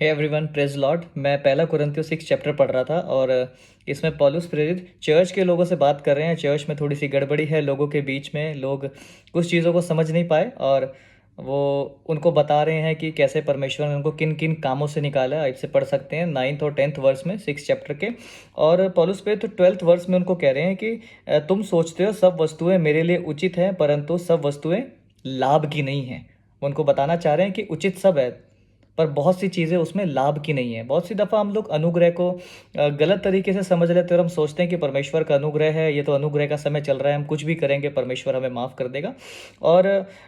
Hey everyone, praise Lord. मैं पहला कुरिन्थियों 6 chapter पढ़ रहा था और इसमें पौलुस प्रेरित चर्च के लोगों से बात कर रहे हैं। चर्च में थोड़ी सी गड़बड़ी है, लोगों के बीच में लोग कुछ चीज़ों को समझ नहीं पाए और वो उनको बता रहे हैं कि कैसे परमेश्वर ने उनको किन किन कामों से निकाला है। इससे पढ़ सकते हैं 9th और 10th वर्स में 6 चैप्टर के। और पौलुस प्रेरित 12th वर्स में उनको कह रहे हैं कि तुम सोचते हो सब वस्तुएं मेरे लिए उचित हैं, परंतु सब वस्तुएं लाभ की नहीं हैं। वो उनको बताना चाह रहे हैं कि उचित सब है, पर बहुत सी चीज़ें उसमें लाभ की नहीं है। बहुत सी दफ़ा हम लोग अनुग्रह को गलत तरीके से समझ लेते हैं और हम सोचते हैं कि परमेश्वर का अनुग्रह है, ये तो अनुग्रह का समय चल रहा है, हम कुछ भी करेंगे परमेश्वर हमें माफ़ कर देगा। और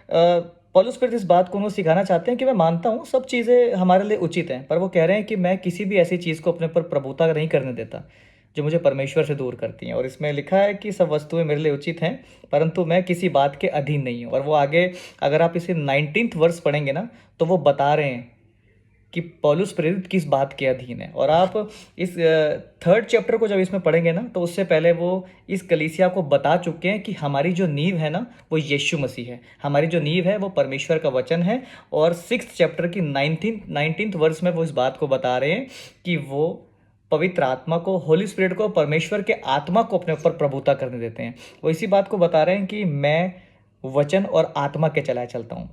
पौलुस फिर इस बात को उन्हें सिखाना चाहते हैं कि मैं मानता हूँ सब चीज़ें हमारे लिए उचित हैं, पर वो कह रहे हैं कि मैं किसी भी ऐसी चीज़ को अपने ऊपर प्रभुता नहीं करने देता जो मुझे परमेश्वर से दूर करती हैं। और इसमें लिखा है कि सब वस्तुएं मेरे लिए उचित हैं, परंतु मैं किसी बात के अधीन नहीं हूँ। और वो आगे अगर आप इसे 19th वर्स पढ़ेंगे ना, तो वो बता रहे हैं कि पौलुस प्रेरित किस बात के अधीन है। और आप इस 3rd चैप्टर को जब इसमें पढ़ेंगे ना, तो उससे पहले वो इस कलीसिया को बता चुके हैं कि हमारी जो नींव है ना, वो यीशु मसीह है। हमारी जो नींव है वो परमेश्वर का वचन है। और 6th चैप्टर की 19th वर्स में वो इस बात को बता रहे हैं कि वो पवित्र आत्मा को, होली स्पिरिट को, परमेश्वर के आत्मा को अपने ऊपर प्रभुता करने देते हैं। वो इसी बात को बता रहे हैं कि मैं वचन और आत्मा के चलाए चलता हूँ।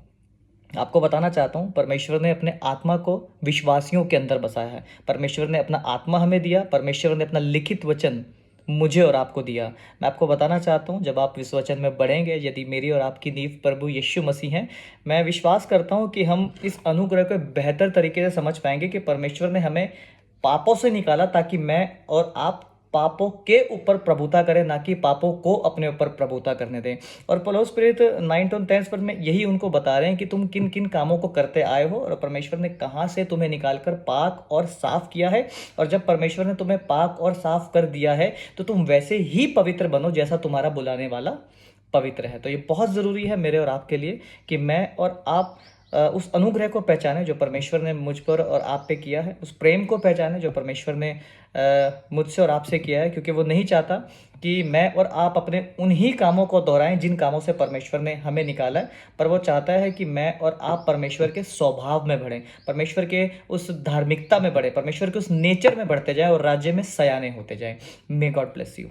आपको बताना चाहता हूँ, परमेश्वर ने अपने आत्मा को विश्वासियों के अंदर बसाया है। परमेश्वर ने अपना आत्मा हमें दिया, परमेश्वर ने अपना लिखित वचन मुझे और आपको दिया। मैं आपको बताना चाहता हूँ, जब आप इस वचन में बढ़ेंगे, यदि मेरी और आपकी नींव प्रभु यीशु मसीह हैं, मैं विश्वास करता हूँ कि हम इस अनुग्रह को बेहतर तरीके से समझ पाएंगे कि परमेश्वर ने हमें पापों से निकाला ताकि मैं और आप पापों के ऊपर प्रभुता करें, ना कि पापों को अपने ऊपर प्रभुता करने दें। और पौलुस प्रेरित 9th और 10th पर में यही उनको बता रहे हैं कि तुम किन किन कामों को करते आए हो और परमेश्वर ने कहाँ से तुम्हें निकालकर पाक और साफ किया है। और जब परमेश्वर ने तुम्हें पाक और साफ कर दिया है, तो तुम वैसे ही पवित्र बनो जैसा तुम्हारा बुलाने वाला पवित्र है। तो ये बहुत ज़रूरी है मेरे और आपके लिए कि मैं और आप उस अनुग्रह को पहचाने जो परमेश्वर ने मुझ पर और आप पे किया है, उस प्रेम को पहचाने जो परमेश्वर ने मुझसे और आपसे किया है, क्योंकि वो नहीं चाहता कि मैं और आप अपने उन्हीं कामों को दोहराएं जिन कामों से परमेश्वर ने हमें निकाला है, पर वो चाहता है कि मैं और आप परमेश्वर के स्वभाव में बढ़ें, परमेश्वर के उस धार्मिकता में बढ़े, परमेश्वर के उस नेचर में बढ़ते जाएं और राज्य में सयाने होते जाएं। May God bless you.